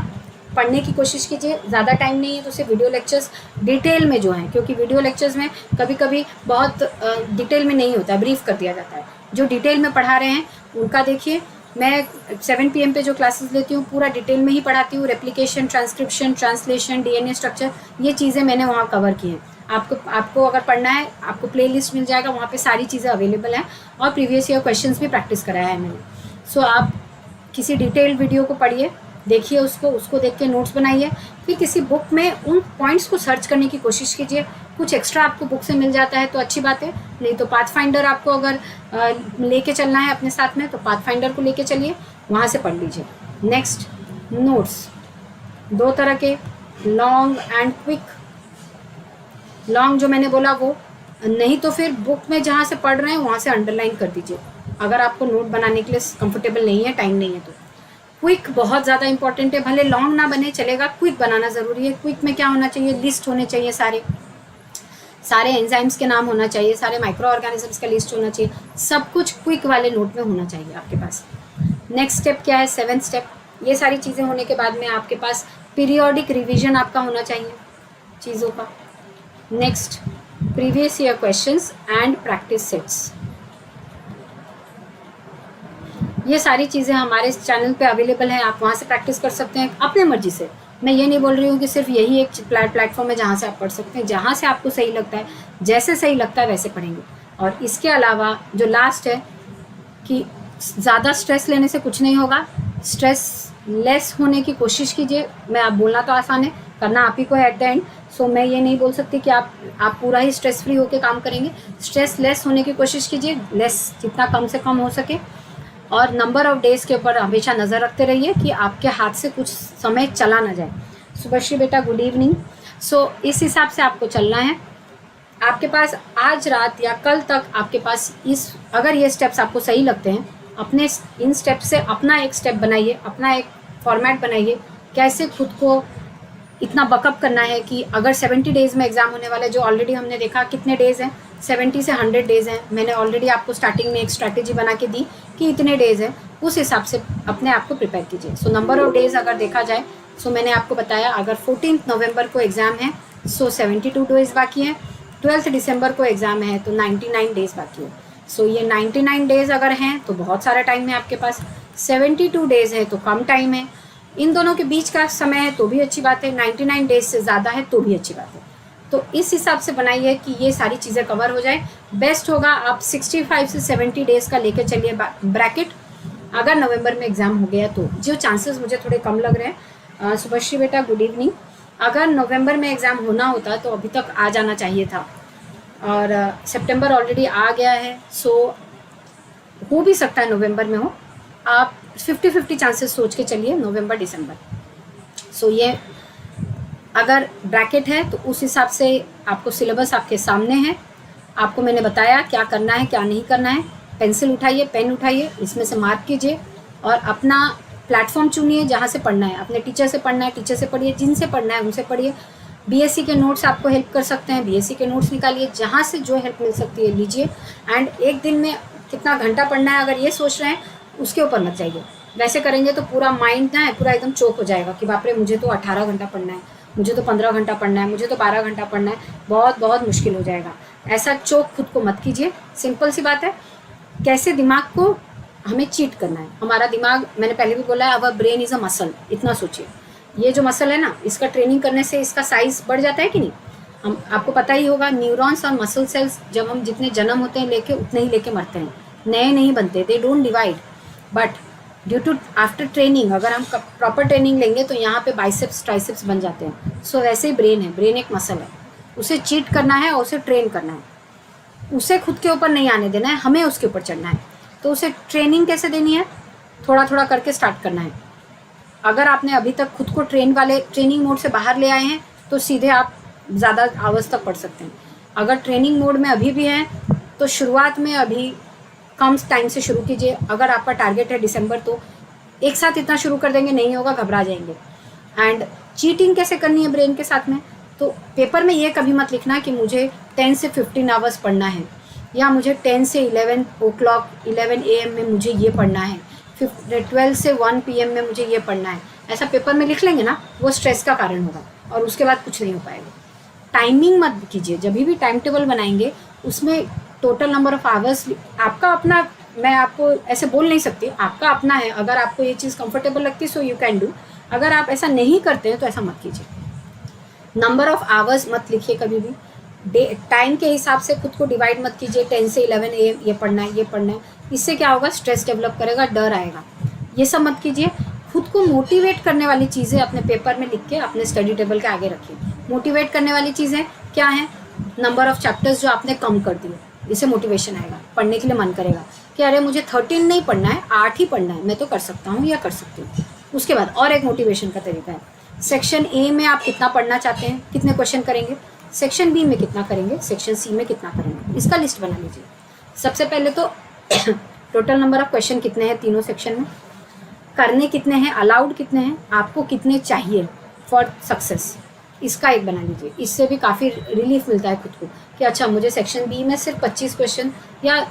पढ़ने की कोशिश कीजिए। ज़्यादा टाइम नहीं है तो सिर्फ वीडियो लेक्चर्स डिटेल में जो हैं, क्योंकि वीडियो लेक्चर्स में कभी कभी बहुत डिटेल में नहीं होता है, ब्रीफ कर दिया जाता है। जो डिटेल में पढ़ा रहे हैं उनका देखिए, मैं 7 PM पे जो क्लासेस लेती हूँ पूरा डिटेल में ही पढ़ाती हूँ। Replication, transcription, translation, DNA structure, ये चीज़ें मैंने वहाँ कवर की हैं। आपको अगर पढ़ना है, आपको प्लेलिस्ट मिल जाएगा, वहाँ पे सारी चीज़ें अवेलेबल हैं, और प्रीवियस ईयर क्वेश्चंस भी प्रैक्टिस कराया है मैंने। सो आप किसी डिटेल्ड वीडियो को पढ़िए, देखिए उसको देख के नोट्स बनाइए, फिर किसी बुक में उन पॉइंट्स को सर्च करने की कोशिश कीजिए। कुछ एक्स्ट्रा आपको बुक से मिल जाता है तो अच्छी बात है, नहीं तो पाथफाइंडर आपको अगर लेके चलना है अपने साथ में तो पाथफाइंडर को लेके चलिए, वहाँ से पढ़ लीजिए। नेक्स्ट, नोट्स 2 तरह के, लॉन्ग एंड क्विक। लॉन्ग जो मैंने बोला वो नहीं, तो फिर बुक में जहाँ से पढ़ रहे हैं वहाँ से अंडरलाइन कर दीजिए, अगर आपको नोट बनाने के लिए कंफर्टेबल नहीं है, टाइम नहीं है तो। क्विक बहुत ज़्यादा इंपॉर्टेंट है, भले लॉन्ग ना बने चलेगा, क्विक बनाना ज़रूरी है। क्विक में क्या होना चाहिए, लिस्ट होने चाहिए, सारे एंजाइम्स के नाम होना चाहिए, सारे माइक्रो ऑर्गेनिजम्स का लिस्ट होना चाहिए, सब कुछ क्विक वाले नोट में होना चाहिए आपके पास। नेक्स्ट स्टेप क्या है, 7th स्टेप, ये सारी चीज़ें होने के बाद में आपके पास पीरियोडिक रिवीजन आपका होना चाहिए चीज़ों का। Next, previous year questions and practice sets. ये सारी चीज़ें हमारे इस चैनल पे अवेलेबल हैं, आप वहाँ से प्रैक्टिस कर सकते हैं अपने मर्जी से। मैं ये नहीं बोल रही हूँ कि सिर्फ यही एक प्लेटफॉर्म है जहाँ से आप पढ़ सकते हैं, जहाँ से आपको सही लगता है, जैसे सही लगता है वैसे पढ़ेंगे। और इसके अलावा जो लास्ट है कि ज़्यादा स्ट्रेस लेने से कुछ नहीं होगा, स्ट्रेस लेस होने की कोशिश कीजिए। मैं आप बोलना तो आसान है, करना आप ही को है एट द एंड। सो मैं ये नहीं बोल सकती कि आप पूरा ही स्ट्रेस फ्री होकर काम करेंगे। स्ट्रेस लेस होने की कोशिश कीजिए, लेस जितना कम से कम हो सके। और नंबर ऑफ़ डेज़ के ऊपर हमेशा नज़र रखते रहिए कि आपके हाथ से कुछ समय चला ना जाए। सुभश्री बेटा गुड इवनिंग। सो इस हिसाब से आपको चलना है। आपके पास आज रात या कल तक आपके पास अगर ये स्टेप्स आपको सही लगते हैं, अपने इन स्टेप से अपना एक स्टेप बनाइए, अपना एक फॉर्मेट बनाइए, कैसे खुद को इतना बकअप करना है कि अगर 70 डेज़ में एग्ज़ाम होने वाले, जो ऑलरेडी हमने देखा कितने डेज़ हैं, 70 से 100 डेज़ हैं। मैंने ऑलरेडी आपको स्टार्टिंग में एक स्ट्रैटेजी बना के दी कि इतने डेज़ हैं, उस हिसाब से अपने आप को प्रिपेयर कीजिए। सो नंबर ऑफ़ डेज़ अगर देखा जाए, सो मैंने आपको बताया अगर 14 नवंबर को एग्ज़ाम है सो 72 डेज़ बाकी हैं। 12 दिसंबर को एग्ज़ाम है तो 99 डेज़ बाकी है। सो ये 99 डेज़ अगर हैं तो बहुत सारा टाइम है आपके पास, 72 डेज़ है तो कम टाइम है, इन दोनों के बीच का समय है तो भी अच्छी बात है, 99 डेज़ से ज़्यादा है तो भी अच्छी बात है। तो इस हिसाब से बनाइए कि ये सारी चीज़ें कवर हो जाए। बेस्ट होगा आप 65 से 70 डेज़ का लेकर चलिए ब्रैकेट। अगर नवंबर में एग्ज़ाम हो गया तो जो चांसेस मुझे थोड़े कम लग रहे हैं। सुभश्री बेटा गुड इवनिंग। अगर नवंबर में एग्ज़ाम होना होता तो अभी तक आ जाना चाहिए था, और सितंबर ऑलरेडी आ गया है। सो हो भी सकता है नवंबर में हो। आप 50-50 चांसेस सोच के चलिए नवंबर दिसंबर। सो ये अगर ब्रैकेट है तो उस हिसाब से आपको सिलेबस आपके सामने है, आपको मैंने बताया क्या करना है क्या नहीं करना है। पेंसिल उठाइए, पेन उठाइए, इसमें से मार्क कीजिए और अपना प्लेटफॉर्म चुनिए जहाँ से पढ़ना है। अपने टीचर से पढ़ना है, टीचर से पढ़िए, जिनसे पढ़ना है उनसे पढ़िए। बीएससी के नोट्स आपको हेल्प कर सकते हैं, बीएससी के नोट्स निकालिए, जहाँ से जो हेल्प मिल सकती है लीजिए। एंड एक दिन में कितना घंटा पढ़ना है अगर ये सोच रहे हैं, उसके ऊपर मत जाइए। वैसे करेंगे तो पूरा माइंड ना है पूरा एकदम चोक हो जाएगा कि बाप रे मुझे तो 18 घंटा पढ़ना है, मुझे तो 15 घंटा पढ़ना है, मुझे तो 12 घंटा पढ़ना है, बहुत बहुत मुश्किल हो जाएगा। ऐसा चोक खुद को मत कीजिए। सिंपल सी बात है, कैसे दिमाग को हमें चीट करना है। हमारा दिमाग, मैंने पहले भी बोला है, our brain is a muscle. इतना सोचिए, ये जो मसल है ना, इसका ट्रेनिंग करने से इसका साइज़ बढ़ जाता है कि नहीं। हम आपको पता ही होगा, न्यूरॉन्स और मसल सेल्स जब हम जितने जन्म होते हैं लेके उतने ही लेके मरते हैं, नए नहीं बनते, they don't divide. But due to after training, अगर हम प्रॉपर ट्रेनिंग लेंगे तो यहाँ पे बाइसेप्स ट्राइसेप्स बन जाते हैं। सो वैसे ही ब्रेन है, ब्रेन एक मसल है, उसे चीट करना है और उसे ट्रेन करना है। उसे खुद के ऊपर नहीं आने देना है, हमें उसके ऊपर चढ़ना है। तो उसे ट्रेनिंग कैसे देनी है, थोड़ा थोड़ा करके स्टार्ट करना है। अगर आपने अभी तक खुद को ट्रेनिंग मोड से बाहर ले आए हैं तो सीधे आप ज़्यादा आवर्स तक पढ़ सकते हैं। अगर ट्रेनिंग मोड में अभी भी हैं तो शुरुआत में अभी कम टाइम से शुरू कीजिए। अगर आपका टारगेट है दिसंबर तो एक साथ इतना शुरू कर देंगे नहीं होगा, घबरा जाएंगे। एंड चीटिंग कैसे करनी है ब्रेन के साथ में, तो पेपर में ये कभी मत लिखना कि मुझे 10 से 15 आवर्स पढ़ना है, या मुझे 10 से 11 AM में मुझे ये पढ़ना है, 12 से 1 PM में मुझे ये पढ़ना है। ऐसा पेपर में लिख लेंगे ना, वो स्ट्रेस का कारण होगा और उसके बाद कुछ नहीं हो पाएगा। टाइमिंग मत कीजिए, जब भी टाइम टेबल बनाएंगे उसमें टोटल नंबर ऑफ़ आवर्स आपका अपना, मैं आपको ऐसे बोल नहीं सकती, आपका अपना है। अगर आपको ये चीज़ कंफर्टेबल लगती है सो यू कैन डू। अगर आप ऐसा नहीं करते हैं तो ऐसा मत कीजिए। नंबर ऑफ़ आवर्स मत लिखिए कभी भी। टाइम के हिसाब से खुद को डिवाइड मत कीजिए, 10 से 11 AM ये पढ़ना है, ये पढ़ना है। इससे क्या होगा, स्ट्रेस डेवलप करेगा, डर आएगा। ये सब मत कीजिए। खुद को मोटिवेट करने वाली चीज़ें अपने पेपर में लिख के अपने स्टडी टेबल के आगे रखिए। मोटिवेट करने वाली चीज़ें क्या हैं, नंबर ऑफ़ चैप्टर्स जो आपने कम कर दिए, इससे मोटिवेशन आएगा, पढ़ने के लिए मन करेगा कि अरे मुझे 13 नहीं पढ़ना है, 8 ही पढ़ना है, मैं तो कर सकता हूँ या कर सकती हूँ। उसके बाद और एक मोटिवेशन का तरीका है, सेक्शन ए में आप कितना पढ़ना चाहते हैं, कितने क्वेश्चन करेंगे, सेक्शन बी में कितना करेंगे, सेक्शन सी में कितना करेंगे, इसका लिस्ट बना लीजिए। सबसे पहले तो टोटल नंबर ऑफ़ क्वेश्चन कितने हैं तीनों सेक्शन में, करने कितने हैं, अलाउड कितने हैं, आपको कितने चाहिए फॉर सक्सेस, इसका एक बना लीजिए। इससे भी काफ़ी रिलीफ मिलता है खुद को कि अच्छा मुझे सेक्शन बी में सिर्फ 25 क्वेश्चन या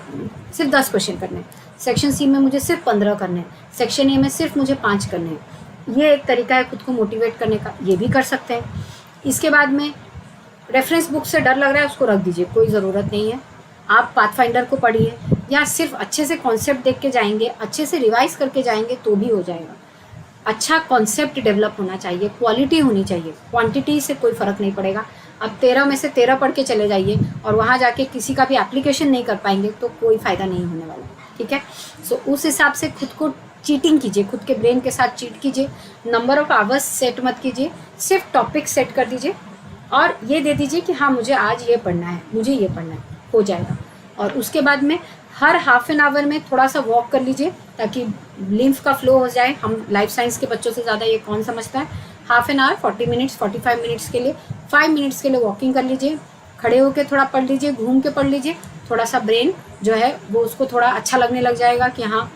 सिर्फ 10 क्वेश्चन करने हैं, सेक्शन सी में मुझे सिर्फ 15 करने हैं, सेक्शन ए में सिर्फ मुझे 5 करने हैं। ये एक तरीका है खुद को मोटिवेट करने का, ये भी कर सकते हैं। इसके बाद में रेफरेंस बुक से डर लग रहा है उसको रख दीजिए, कोई ज़रूरत नहीं है। आप पाथफाइंडर को पढ़िए या सिर्फ अच्छे से कॉन्सेप्ट देख के जाएंगे, अच्छे से रिवाइज करके जाएंगे तो भी हो जाएगा। अच्छा कॉन्सेप्ट डेवलप होना चाहिए, क्वालिटी होनी चाहिए, क्वांटिटी से कोई फ़र्क नहीं पड़ेगा। अब 13 में से 13 पढ़ के चले जाइए और वहाँ जाके किसी का भी एप्लीकेशन नहीं कर पाएंगे तो कोई फ़ायदा नहीं होने वाला, ठीक है। सो उस हिसाब से खुद को चीटिंग कीजिए, खुद के ब्रेन के साथ चीट कीजिए। नंबर ऑफ़ आवर्स सेट मत कीजिए, सिर्फ टॉपिक सेट कर दीजिए और ये दे दीजिए कि हाँ मुझे आज ये पढ़ना है, मुझे ये पढ़ना है, हो जाएगा। और उसके बाद में हर हाफ एन आवर में थोड़ा सा वॉक कर लीजिए ताकि लिम्फ का फ्लो हो जाए। हम लाइफ साइंस के बच्चों से ज़्यादा ये कौन समझता है। Half an hour 40 minutes 45 minutes के लिए 5 मिनट्स के लिए वॉकिंग कर लीजिए, खड़े होकर थोड़ा पढ़ लीजिए, घूम के पढ़ लीजिए। थोड़ा सा ब्रेन जो है वो उसको थोड़ा अच्छा लगने लग जाएगा कि हाँ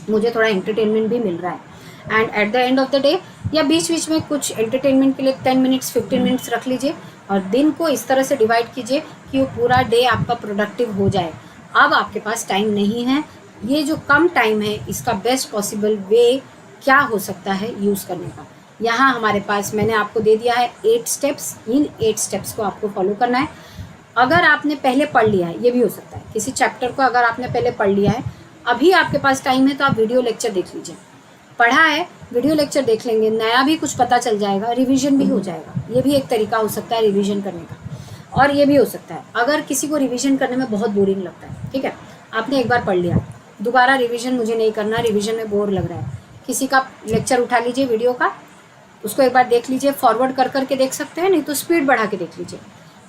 मुझे थोड़ा एंटरटेनमेंट भी मिल रहा है। And at the end of the day या बीच बीच में कुछ एंटरटेनमेंट के लिए 10 मिनट्स 15 मिनट्स रख लीजिए और दिन को इस तरह से डिवाइड कीजिए कि वो पूरा डे आपका प्रोडक्टिव हो जाए। अब आपके पास टाइम नहीं है, ये जो कम टाइम है इसका बेस्ट पॉसिबल वे क्या हो सकता है यूज़ करने का। यहाँ हमारे पास मैंने आपको दे दिया है 8 स्टेप्स। इन 8 स्टेप्स को आपको फॉलो करना है। अगर आपने पहले पढ़ लिया है, ये भी हो सकता है किसी चैप्टर को अगर आपने पहले पढ़ लिया है, अभी आपके पास टाइम है तो आप वीडियो लेक्चर देख लीजिए। पढ़ा है वीडियो लेक्चर देख लेंगे, नया भी कुछ पता चल जाएगा, रिवीजन भी हो जाएगा। ये भी एक तरीका हो सकता है रिवीजन करने का। और ये भी हो सकता है अगर किसी को रिवीजन करने में बहुत बोरिंग लगता है, ठीक है, आपने एक बार पढ़ लिया, दोबारा रिवीजन मुझे नहीं करना, रिवीजन में बोर लग रहा है, किसी का लेक्चर उठा लीजिए वीडियो का, उसको एक बार देख लीजिए, फॉरवर्ड कर करके देख सकते हैं, नहीं तो स्पीड बढ़ा के देख लीजिए।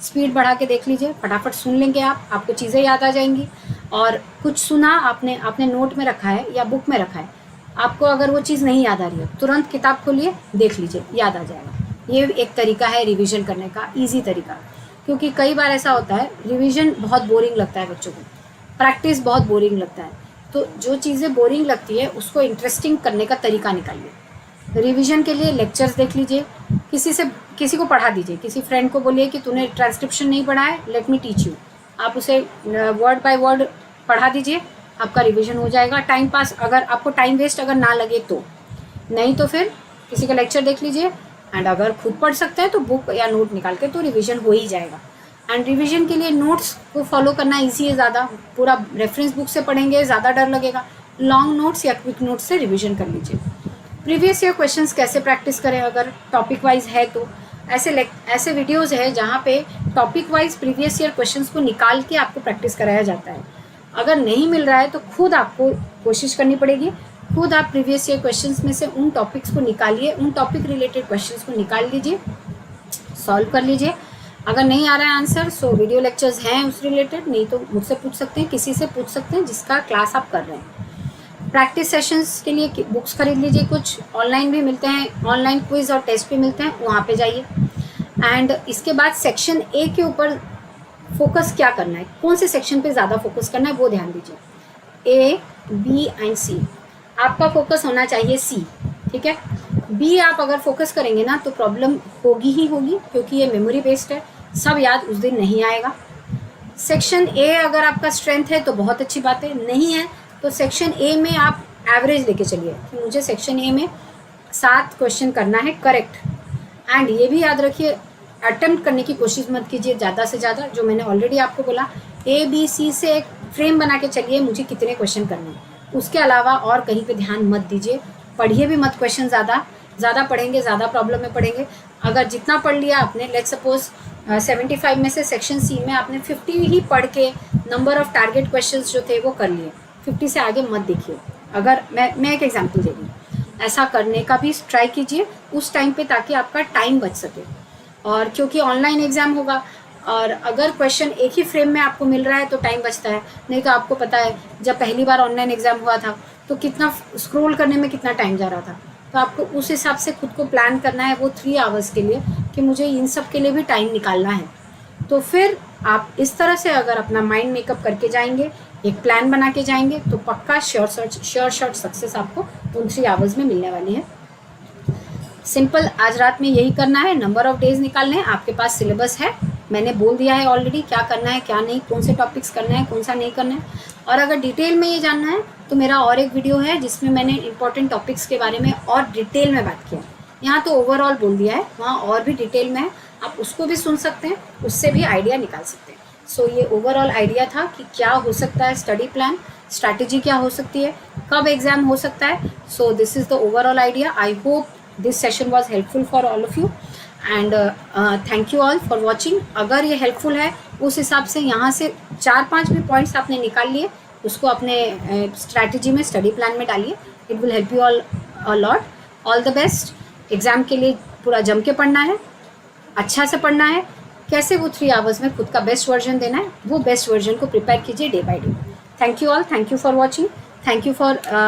स्पीड बढ़ा के देख लीजिए, फटाफट सुन लेंगे आपको चीज़ें याद आ जाएंगी। और कुछ सुना आपने नोट में रखा है या बुक में रखा है, आपको अगर वो चीज़ नहीं याद आ रही है तुरंत किताब खोलिए, देख लीजिए, याद आ जाएगा। ये एक तरीका है रिवीजन करने का, ईजी तरीका। क्योंकि कई बार ऐसा होता है रिवीजन बहुत बोरिंग लगता है बच्चों को, प्रैक्टिस बहुत बोरिंग लगता है। तो जो चीज़ें बोरिंग लगती है उसको इंटरेस्टिंग करने का तरीका निकालिए। रिवीजन के लिए लेक्चर्स देख लीजिए, किसी को पढ़ा दीजिए, किसी फ्रेंड को बोलिए कि तूने ट्रांसक्रिप्शन नहीं पढ़ा है, लेट मी टीच यू। आप उसे वर्ड बाय वर्ड पढ़ा दीजिए, आपका रिवीजन हो जाएगा। टाइम पास अगर आपको टाइम वेस्ट अगर ना लगे तो, नहीं तो फिर किसी का लेक्चर देख लीजिए। एंड अगर खुद पढ़ सकते हैं तो बुक या नोट निकाल के तो रिवीजन हो ही जाएगा। एंड रिवीजन के लिए नोट्स को फॉलो करना ईजी है ज़्यादा, पूरा रेफरेंस बुक से पढ़ेंगे ज़्यादा डर लगेगा। लॉन्ग नोट्स या क्विक नोट्स से रिवीजन कर लीजिए। प्रीवियस ईयर क्वेश्चंस कैसे प्रैक्टिस करें, अगर टॉपिक वाइज है तो ऐसे वीडियोज़ है जहाँ पे topic wise previous year questions को निकाल के आपको प्रैक्टिस कराया जाता है। अगर नहीं मिल रहा है तो खुद आपको कोशिश करनी पड़ेगी, खुद आप प्रीवियस ईयर क्वेश्चंस में से उन टॉपिक्स को निकालिए, उन टॉपिक रिलेटेड क्वेश्चंस को निकाल लीजिए, सॉल्व कर लीजिए। अगर नहीं आ रहा है आंसर सो वीडियो लेक्चर्स हैं उस रिलेटेड, नहीं तो मुझसे पूछ सकते हैं, किसी से पूछ सकते हैं जिसका क्लास आप कर रहे हैं। प्रैक्टिस सेशंस के लिए बुक्स खरीद लीजिए, कुछ ऑनलाइन भी मिलते हैं, ऑनलाइन क्विज और टेस्ट भी मिलते हैं, वहाँ पे जाइए। एंड इसके बाद सेक्शन ए के ऊपर फोकस क्या करना है, कौन से सेक्शन पे ज़्यादा फोकस करना है वो ध्यान दीजिए। ए, बी एंड सी, आपका फोकस होना चाहिए सी, ठीक है। बी आप अगर फोकस करेंगे ना तो प्रॉब्लम होगी ही होगी, क्योंकि ये मेमोरी बेस्ड है, सब याद उस दिन नहीं आएगा। सेक्शन ए अगर आपका स्ट्रेंथ है तो बहुत अच्छी बात है, नहीं है तो सेक्शन ए में आप एवरेज लेके चलिए कि मुझे सेक्शन ए में 7 क्वेश्चन करना है करेक्ट। एंड ये भी याद रखिए, अटेम्प्ट करने की कोशिश मत कीजिए ज़्यादा से ज़्यादा, जो मैंने ऑलरेडी आपको बोला, ए बी सी से एक फ्रेम बना के चलिए मुझे कितने क्वेश्चन करने हैं, उसके अलावा और कहीं पे ध्यान मत दीजिए। पढ़िए भी मत क्वेश्चन, ज़्यादा पढ़ेंगे ज़्यादा प्रॉब्लम में पढ़ेंगे। अगर जितना पढ़ लिया आपने, लेट्स सपोज 75 में से सेक्शन सी में आपने 50 ही पढ़ के नंबर ऑफ टारगेट क्वेश्चंस जो थे वो कर लिए, 50 से आगे मत देखिए। अगर मैं एक एग्जांपल दे रही हूँ, ऐसा करने का भी ट्राई कीजिए उस टाइम पे ताकि आपका टाइम बच सके। और क्योंकि ऑनलाइन एग्ज़ाम होगा और अगर क्वेश्चन एक ही फ्रेम में आपको मिल रहा है तो टाइम बचता है, नहीं तो आपको पता है जब पहली बार ऑनलाइन एग्ज़ाम हुआ था तो कितना स्क्रॉल करने में कितना टाइम जा रहा था। तो आपको उस हिसाब से खुद को प्लान करना है वो 3 आवर्स के लिए कि मुझे इन सब के लिए भी टाइम निकालना है। तो फिर आप इस तरह से अगर अपना माइंड मेकअप करके जाएंगे, एक प्लान बना के जाएंगे तो पक्का श्योर शॉट सक्सेस आपको उन 3 आवर्स में मिलने वाली है। सिंपल, आज रात में यही करना है, नंबर ऑफ डेज निकालने हैं, आपके पास सिलेबस है, मैंने बोल दिया है ऑलरेडी क्या करना है क्या नहीं, कौन से टॉपिक्स करना है कौन सा नहीं करना है। और अगर डिटेल में ये जानना है तो मेरा और एक वीडियो है जिसमें मैंने इंपॉर्टेंट टॉपिक्स के बारे में और डिटेल में बात किया। यहाँ तो ओवरऑल बोल दिया है, वहाँ और भी डिटेल में है, आप उसको भी सुन सकते हैं, उससे भी आइडिया निकाल सकते हैं। सो ये ओवरऑल आइडिया था कि क्या हो सकता है स्टडी प्लान, स्ट्रैटेजी क्या हो सकती है, कब एग्ज़ाम हो सकता है. So this is the overall idea. I hope this session was helpful for all of you and thank you all for watching. अगर ये हेल्पफुल है उस हिसाब से यहाँ से 4-5 भी पॉइंट्स आपने निकाल लिए, उसको अपने स्ट्रैटेजी में, स्टडी प्लान में डालिए. It will help you all a lot. All the best. Exam के लिए पूरा जम के पढ़ना है, अच्छा से पढ़ना है. कैसे वो 3 आवर्स में खुद का बेस्ट वर्जन देना है, वो बेस्ट वर्जन को प्रिपेयर कीजिए day by day. Thank you all. Thank you for watching. Thank you for